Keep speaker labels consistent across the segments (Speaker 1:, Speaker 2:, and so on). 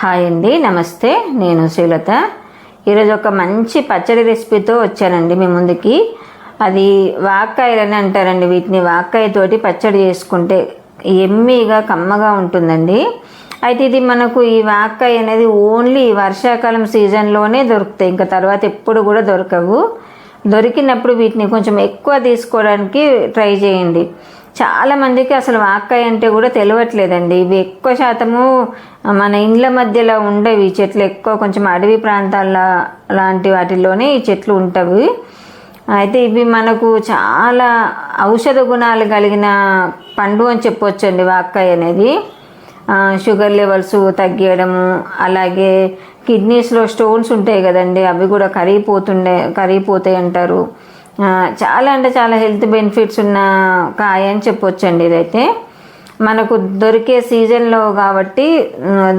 Speaker 1: Hi అండి, నమస్తే. నేను శ్రీలత. ఈరోజు ఒక మంచి పచ్చడి రెసిపీతో వచ్చానండి మీ ముందుకి. అది వాక్కాయలని అంటారండి. వీటిని వాక్కాయతోటి పచ్చడి చేసుకుంటే ఎమ్మీగా కమ్మగా ఉంటుందండి. అయితే ఇది మనకు ఈ వాక్కాయ అనేది ఓన్లీ వర్షాకాలం సీజన్లోనే దొరుకుతాయి, ఇంకా తర్వాత ఎప్పుడు కూడా దొరకవు. దొరికినప్పుడు వీటిని కొంచెం ఎక్కువ తీసుకోవడానికి ట్రై చేయండి. చాలామందికి అసలు వాక్కాయ అంటే కూడా తెలియట్లేదండి. ఇవి ఎక్కువ శాతము మన ఇండ్ల మధ్యలో ఉండేవి చెట్లు, ఎక్కువ కొంచెం అడవి ప్రాంతాల లాంటి వాటిల్లోనే ఈ చెట్లు ఉంటవి. అయితే ఇవి మనకు చాలా ఔషధ గుణాలు కలిగిన పండు అని చెప్పొచ్చండి. వాక్కాయ అనేది షుగర్ లెవెల్స్ తగ్గియడము, అలాగే కిడ్నీస్లో స్టోన్స్ ఉంటాయి కదండి, అవి కూడా కరిగిపోతాయి అంటారు. చాలా అంటే చాలా హెల్త్ బెనిఫిట్స్ ఉన్న కాయ అని చెప్పొచ్చండి. ఇదైతే మనకు దొరికే సీజన్లో కాబట్టి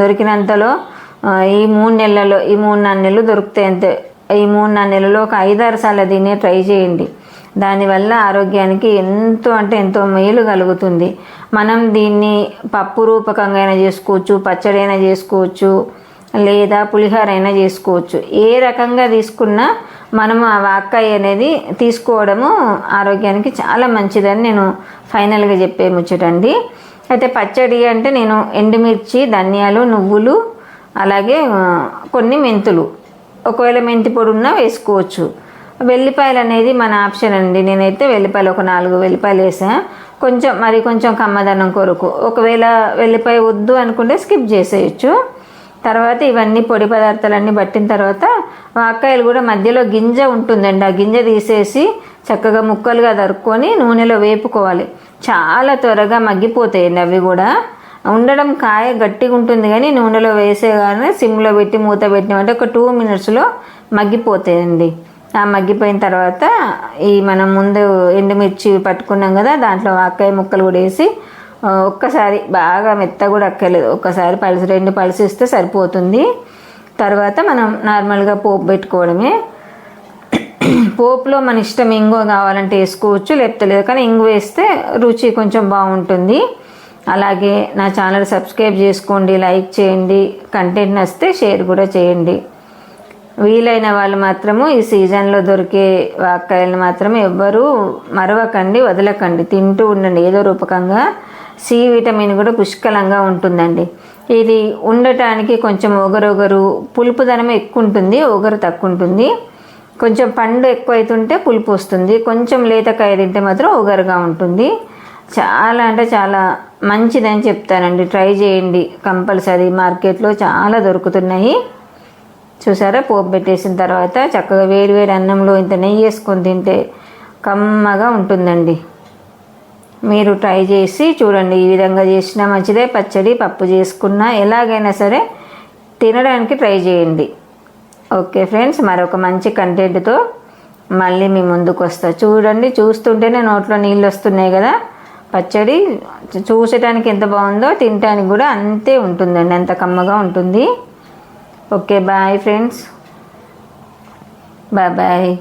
Speaker 1: దొరికినంతలో ఈ 3-4 నెలలు దొరుకుతాయి అంతే. ఈ 3-4 నెలల్లో ఒక 5-6 సార్లు తినే ట్రై చేయండి. దానివల్ల ఆరోగ్యానికి ఎంతో అంటే ఎంతో మేలు కలుగుతుంది. మనం దీన్ని పప్పు రూపకంగా అయినా చేసుకోవచ్చు, పచ్చడి అయినా చేసుకోవచ్చు, లేదా పులిహోర అయినా చేసుకోవచ్చు. ఏ రకంగా తీసుకున్నా మనము ఆ వాక్కాయ అనేది తీసుకోవడము ఆరోగ్యానికి చాలా మంచిదని నేను ఫైనల్గా చెప్పే ముచ్చటండి. అయితే పచ్చడి అంటే నేను ఎండుమిర్చి, ధనియాలు, నువ్వులు, అలాగే కొన్ని మెంతులు, ఒకవేళ మెంతి పొడి ఉన్నా వేసుకోవచ్చు. వెల్లిపాయలు అనేది మన ఆప్షన్ అండి. నేనైతే వెల్లిపాయలు ఒక 4 వెల్లిపాయలు వేసాను, కొంచెం కమ్మదనం కొరకు. ఒకవేళ వెల్లిపాయ వద్దు అనుకుంటే స్కిప్ చేసేయచ్చు. తర్వాత ఇవన్నీ పొడి పదార్థాలన్నీ పట్టిన తర్వాత వాక్కాయలు కూడా మధ్యలో గింజ ఉంటుందండి. ఆ గింజ తీసేసి చక్కగా ముక్కలుగా తరుక్కొని నూనెలో వేపుకోవాలి. చాలా త్వరగా మగ్గిపోతాయండి. అవి కూడా ఉండడం కాయ గట్టిగా ఉంటుంది, కానీ నూనెలో వేసేగానే సిమ్లో పెట్టి మూత పెట్టినామంటే ఒక 2 మినిట్స్లో మగ్గిపోతాయండి. ఆ మగ్గిపోయిన తర్వాత ఈ మనం ముందు ఎండుమిర్చి పట్టుకున్నాం కదా, దాంట్లో వాక్కాయ ముక్కలు కూడా వేసి ఒక్కసారి బాగా మెత్త కూడా అక్కర్లేదు, ఒక్కసారి 2 పల్స్ ఇస్తే సరిపోతుంది. తర్వాత మనం నార్మల్గా పోపు పెట్టుకోవడమే. పోపులో మన ఇష్టం ఇంగువ కావాలంటే వేసుకోవచ్చు, లేకపోతే లేదు, కానీ ఇంగువ వేస్తే రుచి కొంచెం బాగుంటుంది. అలాగే నా ఛానల్ సబ్స్క్రైబ్ చేసుకోండి, లైక్ చేయండి, కంటెంట్ నచ్చితే షేర్ కూడా చేయండి. వీలైన వాళ్ళు మాత్రము ఈ సీజన్లో దొరికే వాక్కాయలను మాత్రం ఎవ్వరూ మరవకండి, వదలకండి, తింటూ ఉండండి. ఏదో రూపకంగా సి విటమిన్ కూడా పుష్కలంగా ఉంటుందండి. ఇది ఉండటానికి కొంచెం ఒగరు పులుపుదనం ఎక్కువ ఉంటుంది, ఒగరు తక్కువ ఉంటుంది. కొంచెం పండు ఎక్కువ అవుతుంటే పులుపు వస్తుంది, కొంచెం లేతకాయ తింటే మాత్రం ఒగరుగా ఉంటుంది. చాలా అంటే చాలా మంచిదని చెప్తానండి. ట్రై చేయండి కంపల్సరీ. మార్కెట్లో చాలా దొరుకుతున్నాయి. చూసారా, పోపు పెట్టేసిన తర్వాత చక్కగా వేడివేడి అన్నంలో ఇంత నెయ్యి వేసుకొని తింటే కమ్మగా ఉంటుందండి. మీరు ట్రై చేసి చూడండి. ఈ విధంగా చేసినా మంచిదే, పచ్చడి పప్పు చేసుకున్నా ఎలాగైనా సరే తినడానికి ట్రై చేయండి. ఓకే ఫ్రెండ్స్, మరొక మంచి కంటెంట్తో మళ్ళీ మీ ముందుకు వస్తా. చూడండి, చూస్తుంటేనే నోట్లో నీళ్ళు వస్తున్నాయి కదా. పచ్చడి చూసటానికి ఎంత బాగుందో తినటానికి కూడా అంతే ఉంటుందండి, అంత కమ్మగా ఉంటుంది. Okay, bye friends, bye.